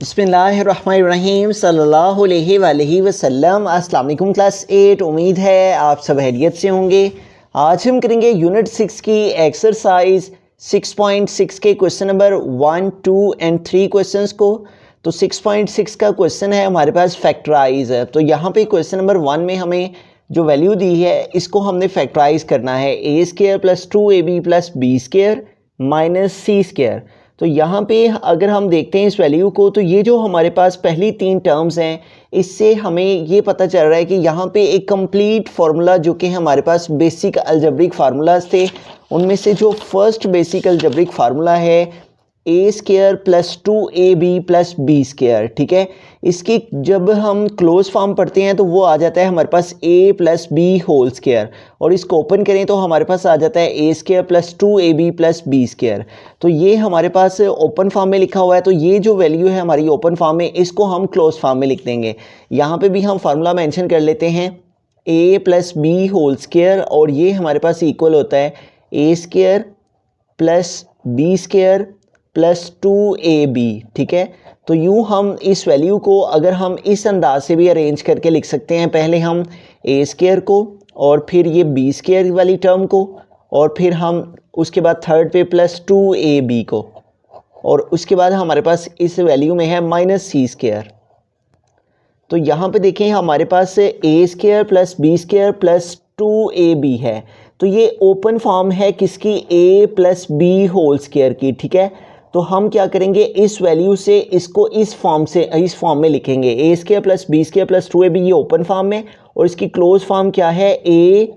बिस्मिल्लाहिर्रहमानिर्रहीम सल्लल्लाहु अलैहि वसल्लम। अस्सलाम वालेकुम क्लास 8। उम्मीद है आप सब खैरियत से होंगे। आज हम करेंगे यूनिट 6 की एक्सरसाइज 6.6 के क्वेश्चन नंबर 1, 2 एंड 3 क्वेश्चंस को। तो 6.6 का क्वेश्चन है हमारे पास फैक्टराइज है। तो यहाँ पे क्वेश्चन नंबर 1 में हमें जो वैल्यू दी है इसको हमने फैक्टराइज करना है, A square plus 2ab plus B square minus C square. तो यहाँ पे अगर हम देखते हैं इस वैल्यू को, तो ये जो हमारे पास पहली 3 टर्म्स हैं इससे हमें ये पता चल रहा है कि यहाँ पे एक कंप्लीट फार्मूला जो कि हमारे पास बेसिक अलजेब्रिक फार्मूलाज थे, उनमें से जो फर्स्ट बेसिक अलजेब्रिक फार्मूला है A square plus 2ab plus B square. ठीक है, इसकी जब हम क्लोज फॉर्म पढ़ते हैं तो वो आ जाता है हमारे पास a plus B whole square, और इसको ओपन करें तो हमारे पास आ जाता है A square plus 2ab plus B square. तो ये हमारे पास ओपन फॉर्म में लिखा हुआ है। तो ये जो वैल्यू है हमारी ओपन फॉर्म में, इसको हम क्लोज फॉर्म में लिख देंगे। यहाँ पे भी हम फार्मूला मेंशन कर लेते हैं a plus B whole square, और ये हमारे पास इक्वल होता है A square plus B square plus 2ab। ठीक है, तो यूँ हम इस वैल्यू को अगर हम इस अंदाज से भी अरेंज करके लिख सकते हैं, पहले हम ए स्क्वायर को और फिर ये बी स्क्वायर वाली टर्म को, और फिर हम उसके बाद थर्ड पे प्लस 2ab को, और उसके बाद हमारे पास इस वैल्यू में है माइनस सी स्क्वायर। तो यहाँ पे देखें हमारे पास A square plus B square plus 2ab है। तो ये ओपन फॉर्म है किसकी, a plus B whole square की। ठीक है, तो हम क्या करेंगे, इस वैल्यू से इसको इस फॉर्म में लिखेंगे, A square plus B square plus 2ab ये ओपन फॉर्म में, और इसकी क्लोज फॉर्म क्या है, a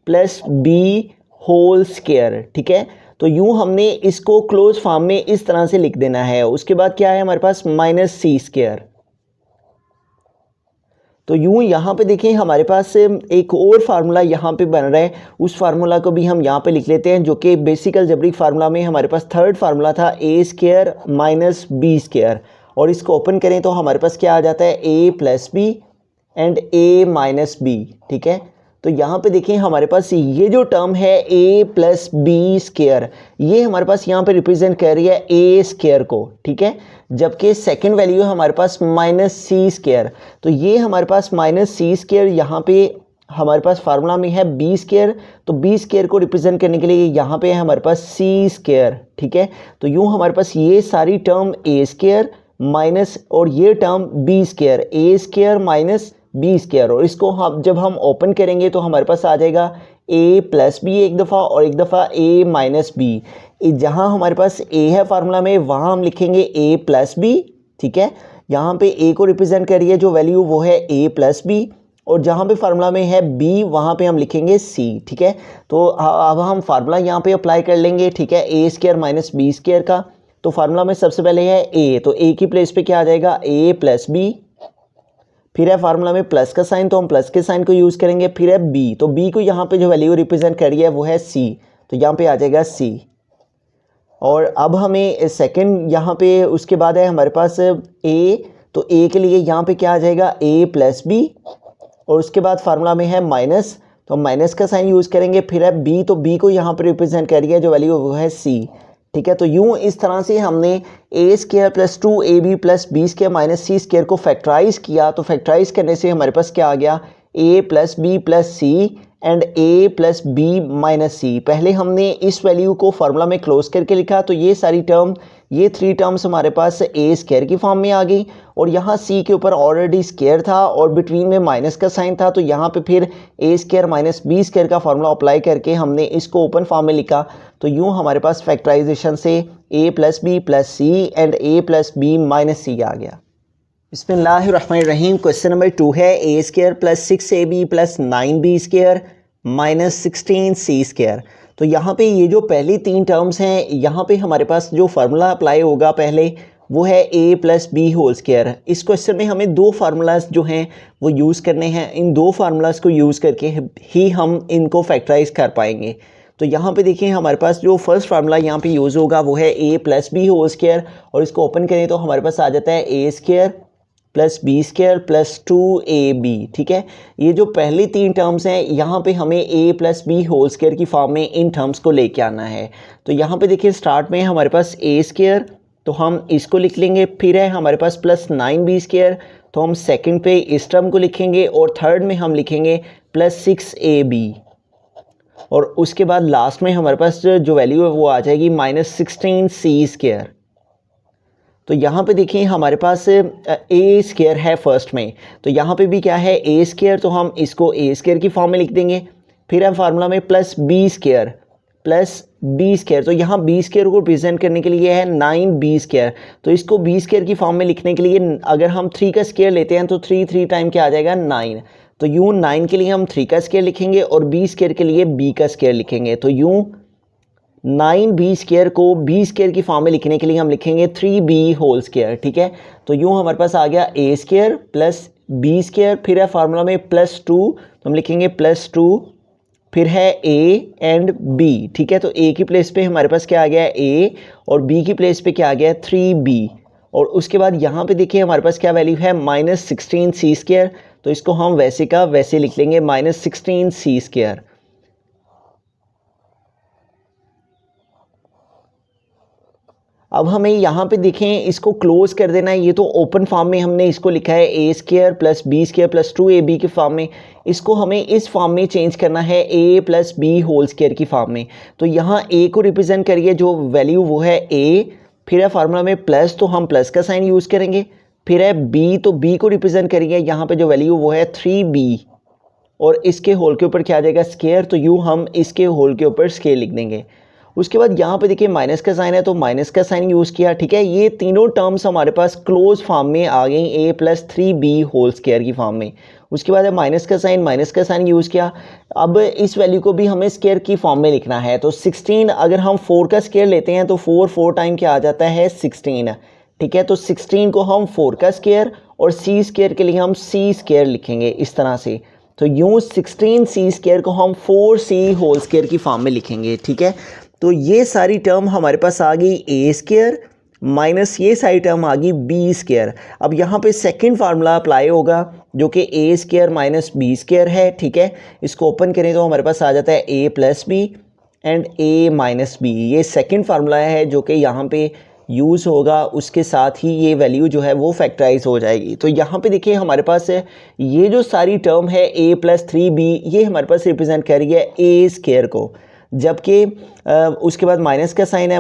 plus B whole square. ठीक है, तो यूँ हमने इसको क्लोज फॉर्म में इस तरह से लिख देना है। उसके बाद क्या है हमारे पास माइनस सी स्क्वायर। तो यूँ यहाँ पे देखें हमारे पास एक और फार्मूला यहाँ पे बन रहा है, उस फार्मूला को भी हम यहाँ पे लिख लेते हैं, जो कि बेसिक अलजेब्रिक फार्मूला में हमारे पास थर्ड फार्मूला था ए स्क्वायर माइनस बी स्क्वायर। और इसको ओपन करें तो हमारे पास क्या आ जाता है, A plus B and A minus B. ठीक है, तो यहाँ पे देखें हमारे पास ये जो टर्म है a प्लस बी स्क्वायर, ये हमारे पास यहाँ पे रिप्रेजेंट कर रही है a स्क्वायर को। ठीक है, जबकि सेकंड वैल्यू है हमारे पास माइनस सी स्क्वायर। तो ये हमारे पास माइनस सी स्क्वायर यहाँ पे हमारे पास फार्मूला में है बी स्क्वायर, तो बी स्क्वायर को रिप्रेजेंट करने के लिए यहाँ पे है हमारे पास सी स्क्वायर। ठीक है, तो यूँ हमारे पास ये सारी टर्म ए स्क्वायर माइनस और ये टर्म बी स्क्वायर, ए स्क्वायर माइनस बी स्क्वायर, और इसको हम जब हम ओपन करेंगे तो हमारे पास आ जाएगा a प्लस बी एक दफ़ा और एक दफ़ा a माइनस बी। जहाँ हमारे पास a है फार्मूला में वहाँ हम लिखेंगे a प्लस बी। ठीक है, यहाँ पे a को रिप्रेजेंट करिए जो वैल्यू वो है a प्लस बी, और जहाँ पे फार्मूला में है b वहाँ पे हम लिखेंगे c। ठीक है, तो अब हम फार्मूला यहाँ पे अप्लाई कर लेंगे। ठीक है, a square minus b square का, तो फार्मूला में सबसे पहले है a, तो a की प्लेस पे क्या आ जाएगा, a प्लस बी। फिर है फार्मूला में प्लस का साइन, तो हम प्लस के साइन को यूज़ करेंगे। फिर है b, तो b को यहाँ पे जो वैल्यू रिप्रेजेंट कर रही है वो है c, तो यहाँ पे आ जाएगा c। और अब हमें सेकंड यहाँ पे उसके बाद है हमारे पास a, तो a के लिए यहाँ पे क्या आ जाएगा, a प्लस बी, और उसके बाद फार्मूला में है माइनस, तो हम माइनस का साइन यूज़ करेंगे। फिर है b, तो b को यहाँ पर रिप्रेजेंट कर रही है जो वैल्यू वो है c। ठीक है, तो यूँ इस तरह से हमने A square plus 2ab plus B square minus C square को फैक्टराइज किया। तो फैक्टराइज करने से हमारे पास क्या आ गया, a plus B plus C and a plus B minus C. पहले हमने इस वैल्यू को फार्मूला में क्लोज करके लिखा, तो ये सारी टर्म, ये 3 टर्म्स हमारे पास ए स्क्वायर की फॉर्म में आ गई, और यहाँ c के ऊपर ऑलरेडी स्क्वायर था और बिटवीन में माइनस का साइन था, तो यहाँ पे फिर ए स्क्वायर माइनस बी स्क्वायर का फार्मूला अप्लाई करके हमने इसको ओपन फॉर्म में लिखा। तो यूँ हमारे पास फैक्टराइजेशन से a plus B plus C and a plus B minus C आ गया। बिस्मिल्लाहिर्रहमानिर्रहीम। क्वेश्चन नंबर 2 है A square plus 6ab plus 9b square minus 16c square. तो यहाँ पे ये जो पहली 3 टर्म्स हैं, यहाँ पे हमारे पास जो फार्मूला अप्लाई होगा पहले वो है a plus B whole square. इस क्वेश्चन में हमें 2 फार्मूलाज जो हैं वो यूज़ करने हैं। इन 2 फार्मूलाज को यूज़ करके ही हम इनको फैक्टराइज कर पाएंगे। तो यहाँ पे देखिए हमारे पास जो फर्स्ट फार्मूला यहाँ पे यूज़ होगा वो है a plus B whole square, और इसको ओपन करें तो हमारे पास आ जाता है a square plus B square plus 2ab। ठीक है, ये जो पहली 3 टर्म्स हैं यहाँ पे हमें a plus B whole square की फॉर्म में इन टर्म्स को लेके आना है। तो यहाँ पे देखिए स्टार्ट में हमारे पास a स्क्वायर, तो हम इसको लिख लेंगे। फिर है हमारे पास प्लस 9b², तो हम सेकंड पे इस टर्म को लिखेंगे और थर्ड में हम लिखेंगे प्लस 6ab, और उसके बाद लास्ट में हमारे पास जो वैल्यू है वो आ जाएगी -16c²। तो यहाँ पे देखिए हमारे पास a² है फर्स्ट में, तो यहाँ पे भी क्या है a², तो हम इसको a² की फॉर्म में लिख देंगे। फिर हम फार्मूला में प्लस b², तो यहाँ b² को रिप्रेजेंट करने के लिए है 9b², तो इसको b² की फॉर्म में लिखने के लिए अगर हम 3 का स्क्वायर लेते हैं तो 3 टाइम क्या आ जाएगा 9, तो यूँ 9 के लिए हम 3 का स्क्वायर लिखेंगे और b² के लिए b का स्क्वायर लिखेंगे। तो यूँ 9b² को b² की फॉर्म में लिखने के लिए हम लिखेंगे 3b², ठीक है। तो यूँ हमारे पास आ गया a² प्लस b², फिर है फार्मूला में प्लस 2, तो हम लिखेंगे प्लस 2, फिर है a एंड b, ठीक है। तो a की प्लेस पे हमारे पास क्या आ गया a और b की प्लेस पे क्या आ गया 3b, और उसके बाद यहाँ पे देखिए हमारे पास क्या वैल्यू है -16c², तो इसको हम वैसे का वैसे लिख लेंगे -16c²। अब हमें यहाँ पे देखें इसको क्लोज कर देना है, ये तो ओपन फॉर्म में हमने इसको लिखा है a² plus b² plus 2ab के फॉर्म में, इसको हमें इस फॉर्म में चेंज करना है a प्लस b² की फॉर्म में। तो यहाँ a को रिप्रेजेंट करिए जो वैल्यू वो है a, फिर है फार्मूला में प्लस, तो हम प्लस का साइन यूज़ करेंगे। फिर है b, तो b को रिप्रेजेंट करिए यहाँ पे जो वैल्यू वो है 3b, और इसके होल के ऊपर क्या आ जाएगा स्क्वायर, तो यूँ हम इसके होल के ऊपर स्क्वायर लिख देंगे। उसके बाद यहाँ पे देखिए माइनस का साइन है, तो माइनस का साइन यूज़ किया, ठीक है। ये तीनों टर्म्स हमारे पास क्लोज फॉर्म में आ गई a प्लस 3b² की फॉर्म में। उसके बाद माइनस का साइन यूज़ किया। अब इस वैल्यू को भी हमें स्क्वायर की फॉर्म में लिखना है, तो 16 अगर हम 4 का स्क्वायर लेते हैं तो 4 टाइम क्या आ जाता है 16, ठीक है। तो 16 को हम 4 का स्क्वायर और c² के लिए हम c² लिखेंगे इस तरह से। तो यूँ 16c² को हम 4c² की फॉर्म में लिखेंगे, ठीक है। तो ये सारी टर्म हमारे पास आ गई a² माइनस ये सारी टर्म आ गई b²। अब यहाँ पे सेकंड फार्मूला अप्लाई होगा जो कि a² माइनस b² है, ठीक है। इसको ओपन करें तो हमारे पास आ जाता है a plus B and a minus b. ये सेकंड फार्मूला है जो कि यहाँ पे यूज़ होगा, उसके साथ ही ये वैल्यू जो है वो फैक्टराइज हो जाएगी। तो यहाँ पे देखिए हमारे पास है ये जो सारी टर्म है a प्लस 3b, ये हमारे पास रिप्रेजेंट कर रही है a² को, जबकि उसके बाद माइनस का साइन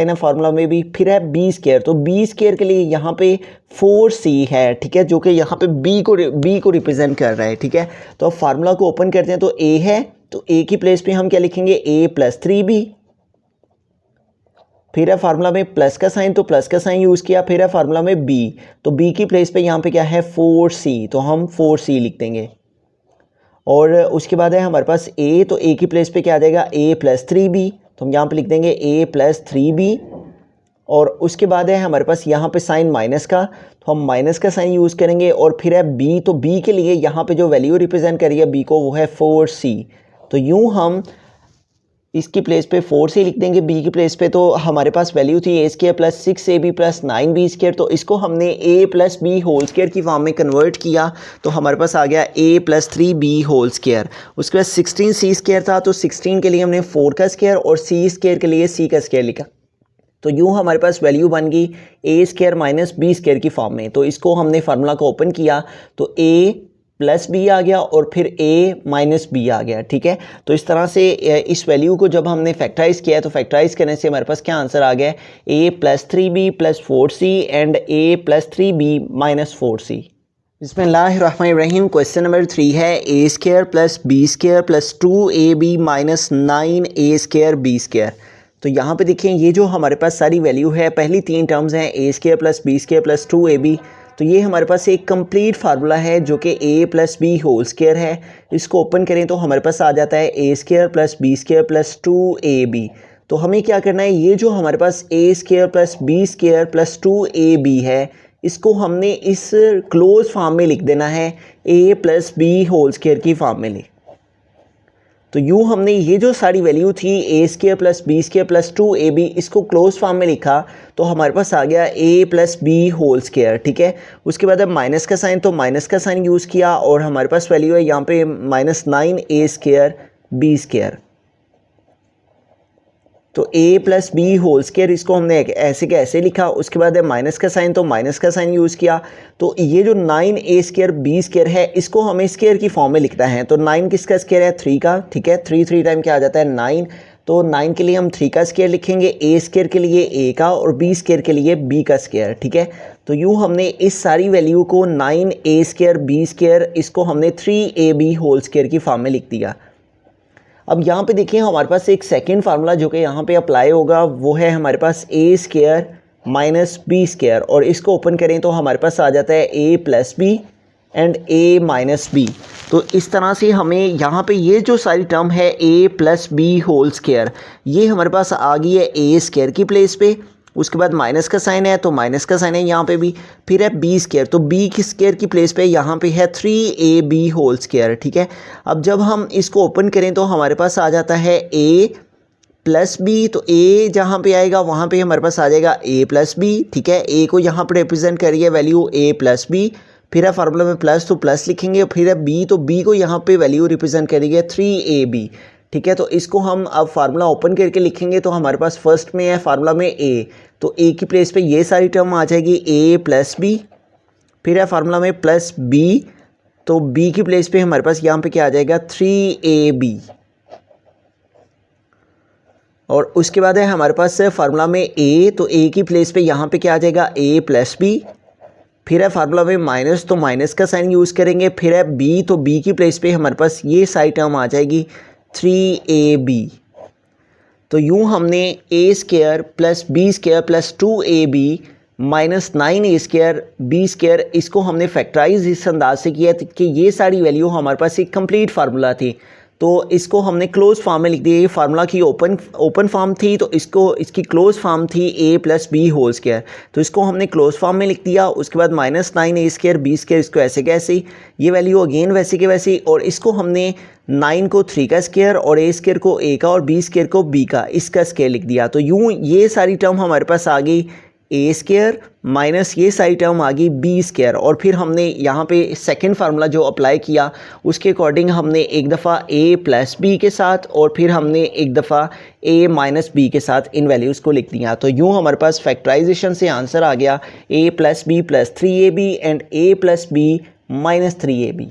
है फार्मूला में भी, फिर है b², तो b² के लिए यहाँ पे 4c है, ठीक है, जो कि यहाँ पे b को रिप्रेजेंट कर रहा है, ठीक है। तो अब फार्मूला को ओपन करते हैं, तो a है, तो a की प्लेस पे हम क्या लिखेंगे a प्लस 3b, फिर है फार्मूला में प्लस का साइन, तो प्लस का साइन यूज़ किया, फिर है फार्मूला में b, तो b की प्लेस पे यहाँ पे क्या है 4c, तो हम 4c लिख देंगे। और उसके बाद है हमारे पास a, तो a की प्लेस पे क्या आ जाएगा a प्लस 3b, तो हम यहाँ पे लिख देंगे a प्लस 3b। और उसके बाद है हमारे पास यहाँ पे साइन माइनस का, तो हम माइनस का साइन यूज़ करेंगे। और फिर है b, तो b के लिए यहाँ पे जो वैल्यू रिप्रेजेंट करिए b को वो है 4c, तो यूँ हम इसकी प्लेस पे 4c लिख देंगे b की प्लेस पे। तो हमारे पास वैल्यू थी a² plus 6ab plus 9b², तो इसको हमने a प्लस b² की फॉर्म में कन्वर्ट किया, तो हमारे पास आ गया a प्लस 3b²। उसके बाद 16c² था, तो 16 के लिए हमने 4 का स्क्वायर और c² के लिए c का स्क्वायर लिखा, तो यूँ हमारे पास वैल्यू बन गई a² माइनस b² की फॉर्म में। तो इसको हमने फार्मूला को ओपन किया तो a प्लस बी आ गया और फिर a माइनस बी आ गया, ठीक है। तो इस तरह से इस वैल्यू को जब हमने फैक्टराइज किया है तो फैक्टराइज करने से हमारे पास क्या आंसर आ गया a plus 3b plus 4c and a plus 3b minus 4c। बिस्मिल्लाहिर्रहमानिर्रहीम। क्वेश्चन नंबर 3 है a² plus b² plus 2ab minus 9a² b²। तो यहाँ पे देखें ये जो हमारे पास सारी वैल्यू है, पहली 3 टर्म्स हैं a² plus b² plus 2ab, तो ये हमारे पास एक कंप्लीट फार्मूला है जो कि a प्लस b² है। इसको ओपन करें तो हमारे पास आ जाता है a² plus b² plus 2ab। तो हमें क्या करना है, ये जो हमारे पास a² plus b² plus 2ab है, इसको हमने इस क्लोज फॉर्म में लिख देना है a प्लस b² की फॉर्म में लिख। तो यूँ हमने ये जो सारी वैल्यू थी a² plus b² plus 2ab, इसको क्लोज फॉर्म में लिखा, तो हमारे पास आ गया a प्लस b², ठीक है। उसके बाद अब माइनस का साइन, तो माइनस का साइन यूज़ किया और हमारे पास वैल्यू है यहाँ पे -9a² b²। तो a plus B whole square इसको हमने ऐसे के ऐसे लिखा, उसके बाद है माइनस का साइन तो माइनस का साइन यूज़ किया। तो ये जो 9a स्क्वायर b स्क्वायर है इसको हमें स्क्वायर की फॉर्म में लिखना है। तो 9 किसका स्क्वायर है? 3 का, ठीक है। 3 टाइम क्या आ जाता है? 9। तो 9 के लिए हम 3 का स्क्वायर लिखेंगे, a स्क्वायर के लिए a का और b स्क्वायर के लिए b का स्क्वायर, ठीक है। तो यूँ हमने इस सारी वैल्यू को 9a स्क्वायर b स्क्वायर इसको हमने 3ab होल स्क्वायर की फॉर्म में लिख दिया। अब यहाँ पे देखिए हमारे पास एक सेकंड फार्मूला जो कि यहाँ पे अप्लाई होगा वो है हमारे पास a square minus b square, और इसको ओपन करें तो हमारे पास आ जाता है a plus B and a minus b. तो इस तरह से हमें यहाँ पे ये जो सारी टर्म है a plus B whole square ये हमारे पास आ गई है a स्क्वायर की प्लेस पे। उसके बाद माइनस का साइन है तो माइनस का साइन है यहाँ पे भी, फिर है बी स्क्वायर तो बी की स्क्वायर की प्लेस पे यहाँ पे है 3ab होल स्क्वायर, ठीक है। अब जब हम इसको ओपन करें तो हमारे पास आ जाता है a प्लस बी, तो a जहाँ पे आएगा वहाँ पे हमारे पास आ जाएगा a प्लस बी, ठीक है। a को यहाँ पर रिप्रेजेंट करिए वैल्यू a प्लस बी, फिर है फार्मूला में प्लस तो प्लस लिखेंगे, फिर है b तो b को यहाँ पे वैल्यू रिप्रेजेंट करेंगे 3ab, ठीक है। तो इसको हम अब फार्मूला ओपन करके लिखेंगे तो हमारे पास फर्स्ट में है फार्मूला में a, तो a की प्लेस पे ये सारी टर्म आ जाएगी a प्लस बी, फिर है फार्मूला में प्लस b, तो b की प्लेस पे हमारे पास यहाँ पे क्या आ जाएगा 3ab, और उसके बाद है हमारे पास फार्मूला में a, तो a की प्लेस पे यहाँ पे क्या आ जाएगा a प्लस बी, फिर है फार्मूला में माइनस तो माइनस का साइन यूज़ करेंगे, फिर है b, तो b की प्लेस पे हमारे पास ये सारी टर्म आ जाएगी 3ab। तो यूँ हमने a square plus b square plus 2ab minus 9a square b square इसको हमने फैक्टराइज इस अंदाज से किया कि ये सारी वैल्यू हमारे पास एक कंप्लीट फार्मूला थी, तो इसको हमने क्लोज फॉर्म में लिख दिया। ये फार्मूला की ओपन फॉर्म थी तो इसकी क्लोज फॉर्म थी a plus B whole square, तो इसको हमने क्लोज फॉर्म में लिख दिया। उसके बाद minus 9a square b square इसको ऐसे कैसे, ये वैल्यू अगेन वैसे के वैसे, और इसको हमने 9 को 3 का स्क्वायर और a स्क्वायर को a का और b स्क्वायर को b का इसका स्क्वायर लिख दिया। तो यूँ ये सारी टर्म हमारे पास आ गई a स्क्वायर माइनस ये सारी टर्म आ गई b स्क्वायर, और फिर हमने यहाँ पे सेकंड फार्मूला जो अप्लाई किया उसके अकॉर्डिंग हमने एक दफ़ा a प्लस बी के साथ और फिर हमने एक दफ़ा a माइनस बी के साथ इन वैल्यूज़ को लिख दिया। तो यूँ हमारे पास फैक्टराइजेशन से आंसर आ गया a plus B plus 3ab and a plus B minus 3ab।